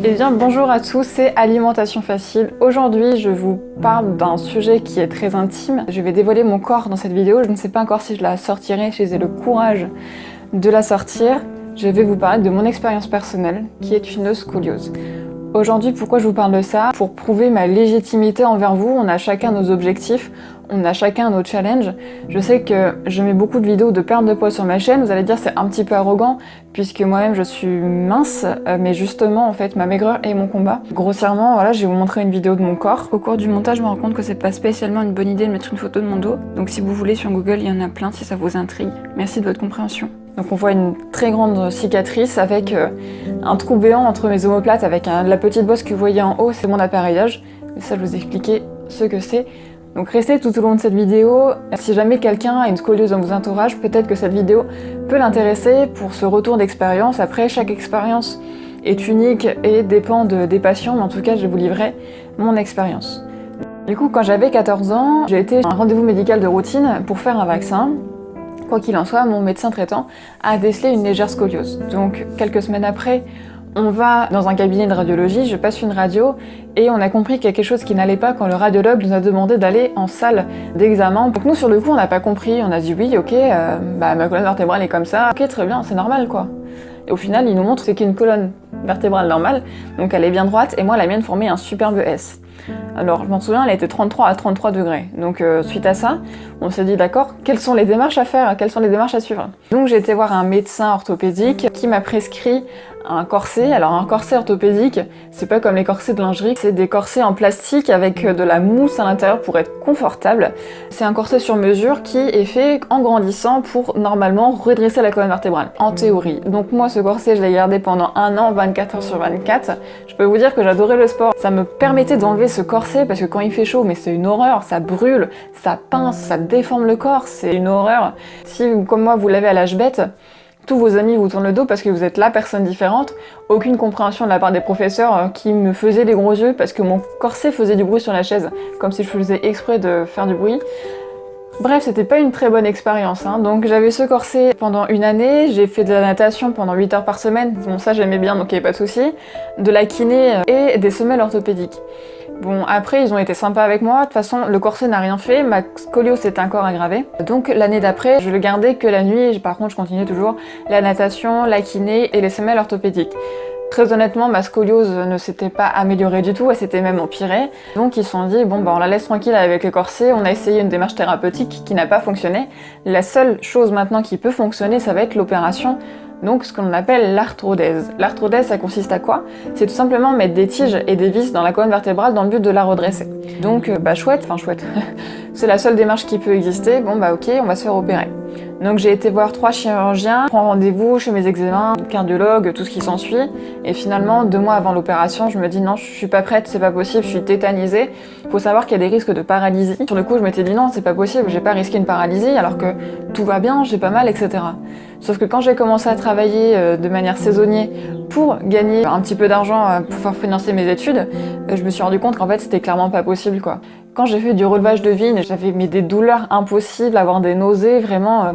Eh bien bonjour à tous, c'est Alimentation Facile. Aujourd'hui je vous parle d'un sujet qui est très intime. Je vais dévoiler mon corps dans cette vidéo, je ne sais pas encore si je la sortirai, si j'ai le courage de la sortir. Je vais vous parler de mon expérience personnelle qui est une scoliose. Aujourd'hui, pourquoi je vous parle de ça? Pour prouver ma légitimité envers vous. On a chacun nos objectifs, on a chacun nos challenges. Je sais que je mets beaucoup de vidéos de perte de poids sur ma chaîne. Vous allez dire c'est un petit peu arrogant puisque moi-même je suis mince, mais justement en fait ma maigreur est mon combat. Grossièrement, voilà, je vais vous montrer une vidéo de mon corps. Au cours du montage, je me rends compte que c'est pas spécialement une bonne idée de mettre une photo de mon dos. Donc si vous voulez sur Google, il y en a plein si ça vous intrigue. Merci de votre compréhension. Donc on voit une très grande cicatrice avec un trou béant entre mes omoplates avec la petite bosse que vous voyez en haut, c'est mon appareillage. Et ça, je vais vous expliquer ce que c'est. Donc restez tout au long de cette vidéo. Si jamais quelqu'un a une scoliose dans vos entourages, peut-être que cette vidéo peut l'intéresser pour ce retour d'expérience. Après, chaque expérience est unique et dépend des patients, mais en tout cas, je vais vous livrer mon expérience. Du coup, quand j'avais 14 ans, j'ai été à un rendez-vous médical de routine pour faire un vaccin. Quoi qu'il en soit, mon médecin traitant a décelé une légère scoliose. Donc quelques semaines après, on va dans un cabinet de radiologie, je passe une radio et on a compris quelque chose qui n'allait pas quand le radiologue nous a demandé d'aller en salle d'examen. Donc nous sur le coup on n'a pas compris, on a dit oui ok, ma colonne vertébrale est comme ça, ok très bien, c'est normal quoi. Et au final il nous montre que c'est qu'une colonne vertébrale normale, donc elle est bien droite et moi la mienne formait un superbe S. Alors je m'en souviens, elle était 33 à 33 degrés. Donc suite à ça, on s'est dit d'accord, quelles sont les démarches à faire, quelles sont les démarches à suivre. Donc j'ai été voir un médecin orthopédique qui m'a prescrit un corset. Alors un corset orthopédique, c'est pas comme les corsets de lingerie, c'est des corsets en plastique avec de la mousse à l'intérieur pour être confortable. C'est un corset sur mesure qui est fait en grandissant pour normalement redresser la colonne vertébrale, en théorie. Donc moi ce corset je l'ai gardé pendant 1 an, 24 heures sur 24. Je peux vous dire que j'adorais le sport. Ça me permettait d'enlever ce corset parce que quand il fait chaud, mais c'est une horreur, ça brûle, ça pince, ça déforme le corps, c'est une horreur. Si comme moi vous l'avez à l'âge bête, tous vos amis vous tournent le dos parce que vous êtes la personne différente, aucune compréhension de la part des professeurs qui me faisaient des gros yeux parce que mon corset faisait du bruit sur la chaise, comme si je faisais exprès de faire du bruit. Bref, c'était pas une très bonne expérience, hein. Donc j'avais ce corset pendant 1 année, j'ai fait de la natation pendant 8 heures par semaine, bon ça j'aimais bien donc il n'y avait pas de souci, de la kiné et des semelles orthopédiques. Bon après ils ont été sympas avec moi, de toute façon le corset n'a rien fait, ma scoliose s'est encore aggravée. Donc l'année d'après je le gardais que la nuit, par contre je continuais toujours la natation, la kiné et les semelles orthopédiques. Très honnêtement, ma scoliose ne s'était pas améliorée du tout, elle s'était même empirée. Donc ils se sont dit, bon bah on la laisse tranquille avec le corset, on a essayé une démarche thérapeutique qui n'a pas fonctionné. La seule chose maintenant qui peut fonctionner, ça va être l'opération, donc ce qu'on appelle l'arthrodèse. L'arthrodèse, ça consiste à quoi? C'est tout simplement mettre des tiges et des vis dans la colonne vertébrale dans le but de la redresser. Donc chouette, c'est la seule démarche qui peut exister, bon bah ok, on va se faire opérer. Donc j'ai été voir 3 chirurgiens, prendre rendez-vous chez mes examens, cardiologue, tout ce qui s'ensuit. Et finalement, 2 mois avant l'opération, je me dis non, je suis pas prête, c'est pas possible, je suis tétanisée. Faut savoir qu'il y a des risques de paralysie. Sur le coup, je m'étais dit non, c'est pas possible, j'ai pas risqué une paralysie alors que tout va bien, j'ai pas mal, etc. Sauf que quand j'ai commencé à travailler de manière saisonnière pour gagner un petit peu d'argent pour pouvoir financer mes études, je me suis rendu compte qu'en fait c'était clairement pas possible quoi. Quand j'ai fait du relevage de vigne, j'avais des douleurs impossibles, avoir des nausées, vraiment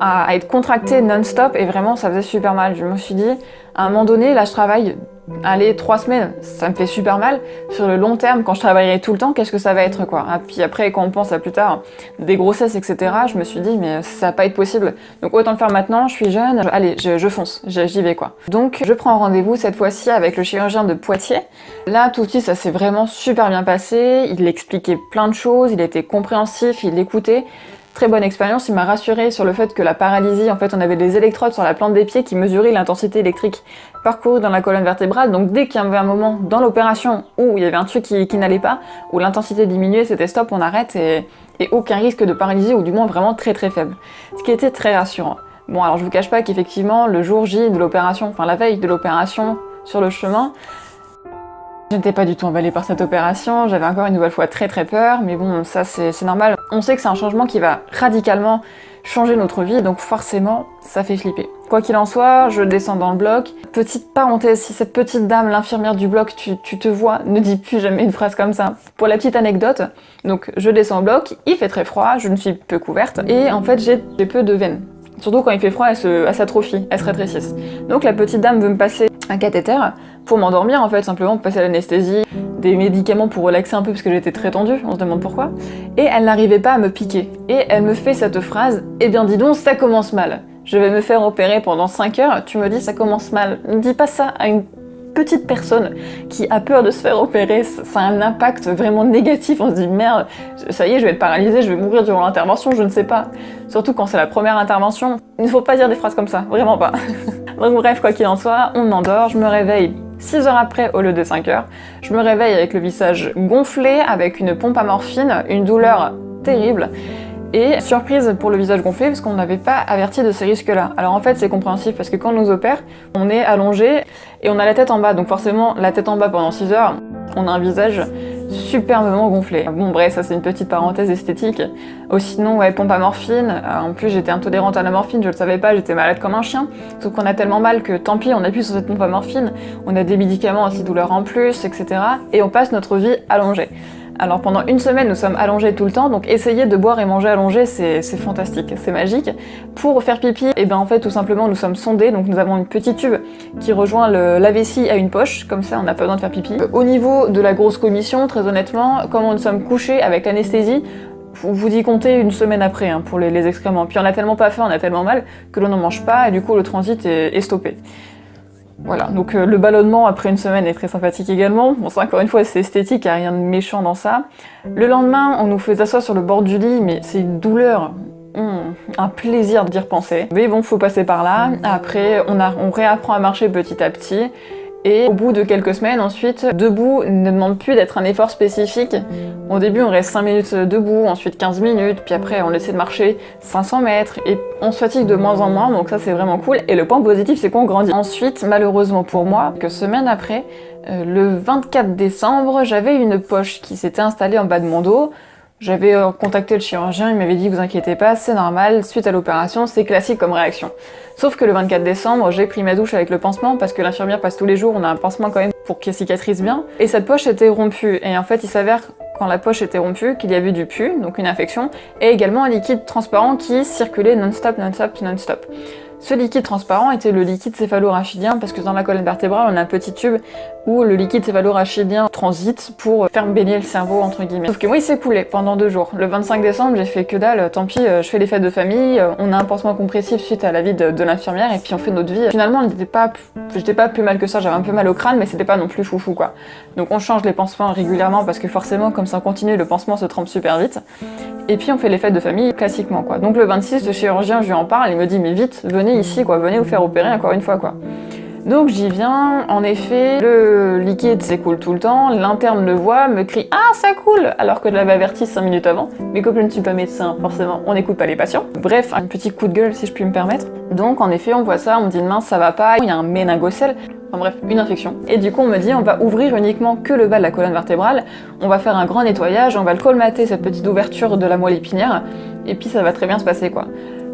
à être contractée non-stop et vraiment ça faisait super mal. Je me suis dit, à un moment donné, là je travaille, allez 3 semaines, ça me fait super mal. Sur le long terme, quand je travaillerai tout le temps, qu'est-ce que ça va être quoi? Et puis après, quand on pense à plus tard, des grossesses, etc., je me suis dit, mais ça va pas être possible. Donc autant le faire maintenant, je suis jeune, allez, je fonce, j'y vais quoi. Donc je prends rendez-vous cette fois-ci avec le chirurgien de Poitiers. Là, tout de suite, ça s'est vraiment super bien passé. Il expliquait plein de choses, il était compréhensif, il écoutait. Très bonne expérience, il m'a rassurée sur le fait que la paralysie, en fait, on avait des électrodes sur la plante des pieds qui mesuraient l'intensité électrique parcourue dans la colonne vertébrale. Donc dès qu'il y avait un moment dans l'opération où il y avait un truc qui n'allait pas, où l'intensité diminuait, c'était stop, on arrête et aucun risque de paralysie, ou du moins vraiment très très faible. Ce qui était très rassurant. Bon, alors je vous cache pas qu'effectivement, le jour J de l'opération, enfin la veille de l'opération, sur le chemin, je n'étais pas du tout emballée par cette opération, j'avais encore une nouvelle fois très très peur, mais bon, ça c'est normal. On sait que c'est un changement qui va radicalement changer notre vie, donc forcément, ça fait flipper. Quoi qu'il en soit, je descends dans le bloc. Petite parenthèse, si cette petite dame, l'infirmière du bloc, tu te vois, ne dis plus jamais une phrase comme ça. Pour la petite anecdote, donc je descends au bloc, il fait très froid, je ne suis peu couverte, et en fait j'ai peu de veines. Surtout quand il fait froid, elles s'atrophient, elles se rétrécissent. Donc la petite dame veut me passer un cathéter, pour m'endormir en fait, simplement pour passer à l'anesthésie, des médicaments pour relaxer un peu parce que j'étais très tendue, on se demande pourquoi, et elle n'arrivait pas à me piquer. Et elle me fait cette phrase, eh bien dis donc, ça commence mal. Je vais me faire opérer pendant 5 heures, tu me dis ça commence mal. Ne dis pas ça à une petite personne qui a peur de se faire opérer, ça a un impact vraiment négatif, on se dit merde, ça y est, je vais être paralysée, je vais mourir durant l'intervention, je ne sais pas. Surtout quand c'est la première intervention, il ne faut pas dire des phrases comme ça, vraiment pas. Donc bref, quoi qu'il en soit, on m'endort, je me réveille 6 heures après au lieu de 5 heures. Je me réveille avec le visage gonflé, avec une pompe à morphine, une douleur terrible. Et surprise pour le visage gonflé parce qu'on n'avait pas averti de ces risques-là. Alors en fait c'est compréhensif parce que quand on nous opère, on est allongé et on a la tête en bas. Donc forcément la tête en bas pendant 6 heures, on a un visage superbement gonflé. Bon bref, ça c'est une petite parenthèse esthétique. Oh, sinon ouais, pompe à morphine. En plus j'étais intolérante à la morphine, je le savais pas, j'étais malade comme un chien. Sauf qu'on a tellement mal que tant pis, on appuie sur cette pompe à morphine. On a des médicaments antidouleurs en plus, etc. Et on passe notre vie allongée. Alors pendant une semaine, nous sommes allongés tout le temps, donc essayer de boire et manger allongé, c'est fantastique, c'est magique. Pour faire pipi, et bien en fait tout simplement nous sommes sondés, donc nous avons une petite tube qui rejoint la vessie à une poche, comme ça on n'a pas besoin de faire pipi. Au niveau de la grosse commission, très honnêtement, comme nous sommes couchés avec l'anesthésie, vous y comptez une semaine après hein, pour les excréments. Puis on a tellement pas faim, on a tellement mal que l'on n'en mange pas et du coup le transit est stoppé. Voilà, donc le ballonnement après une semaine est très sympathique également. Bon, ça encore une fois c'est esthétique, il n'y a rien de méchant dans ça. Le lendemain, on nous fait s'asseoir sur le bord du lit, mais c'est une douleur, un plaisir d'y repenser. Mais bon, faut passer par là. Après, on réapprend à marcher petit à petit. Et au bout de quelques semaines, ensuite, debout ne demande plus d'être un effort spécifique. Au début, on reste 5 minutes debout, ensuite 15 minutes, puis après, on essaie de marcher 500 mètres, et on se fatigue de moins en moins, donc ça, c'est vraiment cool. Et le point positif, c'est qu'on grandit. Ensuite, malheureusement pour moi, quelques semaines après, le 24 décembre, j'avais une poche qui s'était installée en bas de mon dos. J'avais contacté le chirurgien, il m'avait dit vous inquiétez pas, c'est normal, suite à l'opération, c'est classique comme réaction. Sauf que le 24 décembre, j'ai pris ma douche avec le pansement parce que l'infirmière passe tous les jours, on a un pansement quand même pour qu'elle cicatrise bien. Et cette poche était rompue. Et en fait, il s'avère quand la poche était rompue qu'il y avait du pus, donc une infection, et également un liquide transparent qui circulait non-stop, non-stop, non-stop. Ce liquide transparent était le liquide céphalorachidien parce que dans la colonne vertébrale, on a un petit tube où le liquide céphalorachidien transite pour faire baigner le cerveau, entre guillemets. Sauf que moi, il s'est coulé pendant 2 jours. Le 25 décembre, j'ai fait que dalle, tant pis, je fais les fêtes de famille, on a un pansement compressif suite à la vie de l'infirmière et puis on fait notre vie. Finalement, j'étais pas plus mal que ça, j'avais un peu mal au crâne, mais c'était pas non plus foufou, quoi. Donc on change les pansements régulièrement parce que forcément, comme ça continue, le pansement se trempe super vite. Et puis on fait les fêtes de famille classiquement, quoi. Donc le 26, le chirurgien, je lui en parle, il me dit mais vite, venez ici, quoi, venez vous faire opérer encore une fois, quoi. Donc j'y viens, en effet, le liquide s'écoule tout le temps, l'interne le voit, me crie « Ah, ça coule !» alors que je l'avais averti 5 minutes avant. Mais comme je ne suis pas médecin, forcément, on n'écoute pas les patients. Bref, un petit coup de gueule si je puis me permettre. Donc en effet, on voit ça, on me dit « Mince, ça va pas, il y a un méningocèle ». Enfin bref, une infection. Et du coup, on me dit, on va ouvrir uniquement que le bas de la colonne vertébrale, on va faire un grand nettoyage, on va le colmater, cette petite ouverture de la moelle épinière, et puis ça va très bien se passer, quoi.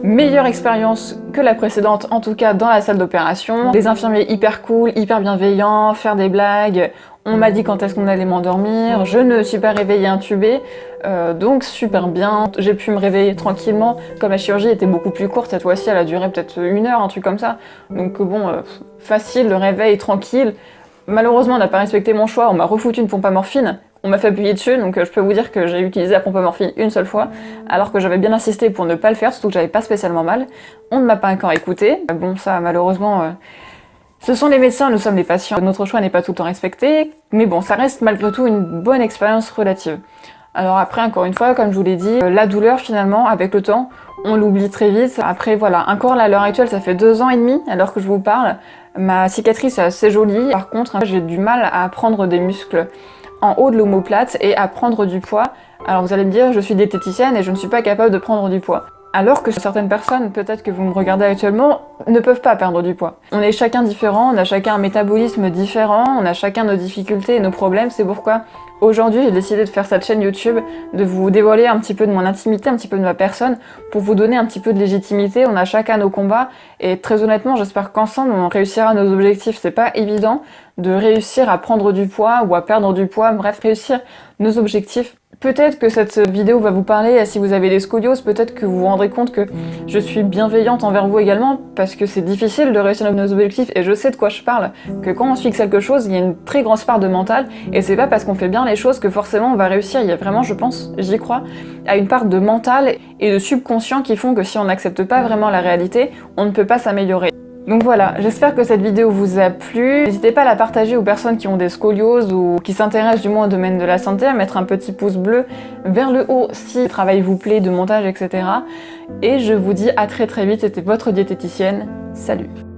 Meilleure expérience que la précédente, en tout cas dans la salle d'opération. Les infirmiers hyper cool, hyper bienveillants, faire des blagues. On m'a dit quand est-ce qu'on allait m'endormir, je ne suis pas réveillée intubée, donc super bien. J'ai pu me réveiller tranquillement, comme la chirurgie était beaucoup plus courte, cette fois-ci elle a duré peut-être 1 heure, un truc comme ça. Donc bon, facile, le réveil, tranquille. Malheureusement on n'a pas respecté mon choix, on m'a refoutu une pompe à morphine. On m'a fait appuyer dessus, donc je peux vous dire que j'ai utilisé la pompe à morphine une seule fois, alors que j'avais bien insisté pour ne pas le faire, surtout que j'avais pas spécialement mal. On ne m'a pas encore écouté. Bon, ça, malheureusement, ce sont les médecins, nous sommes les patients. Notre choix n'est pas tout le temps respecté, mais bon, ça reste malgré tout une bonne expérience relative. Alors après, encore une fois, comme je vous l'ai dit, la douleur, finalement, avec le temps, on l'oublie très vite. Après, voilà, encore là, à l'heure actuelle, ça fait 2 ans et demi, alors que je vous parle. Ma cicatrice est assez jolie. Par contre, j'ai du mal à prendre des muscles en haut de l'omoplate et à prendre du poids. Alors vous allez me dire, je suis diététicienne et je ne suis pas capable de prendre du poids. Alors que certaines personnes, peut-être que vous me regardez actuellement, ne peuvent pas perdre du poids. On est chacun différent, on a chacun un métabolisme différent, on a chacun nos difficultés et nos problèmes, c'est pourquoi aujourd'hui j'ai décidé de faire cette chaîne YouTube, de vous dévoiler un petit peu de mon intimité, un petit peu de ma personne, pour vous donner un petit peu de légitimité. On a chacun nos combats et très honnêtement j'espère qu'ensemble on réussira nos objectifs. C'est pas évident de réussir à prendre du poids ou à perdre du poids, bref réussir nos objectifs. Peut-être que cette vidéo va vous parler si vous avez des scolioses, peut-être que vous vous rendrez compte que je suis bienveillante envers vous également, parce que c'est difficile de réussir nos objectifs, et je sais de quoi je parle, que quand on se fixe quelque chose, il y a une très grosse part de mental, et c'est pas parce qu'on fait bien les choses que forcément on va réussir. Il y a vraiment, je pense, j'y crois, à une part de mental et de subconscient qui font que si on n'accepte pas vraiment la réalité, on ne peut pas s'améliorer. Donc voilà, j'espère que cette vidéo vous a plu. N'hésitez pas à la partager aux personnes qui ont des scolioses ou qui s'intéressent du moins au domaine de la santé, à mettre un petit pouce bleu vers le haut si le travail vous plaît, de montage, etc. Et je vous dis à très vite, c'était votre diététicienne. Salut!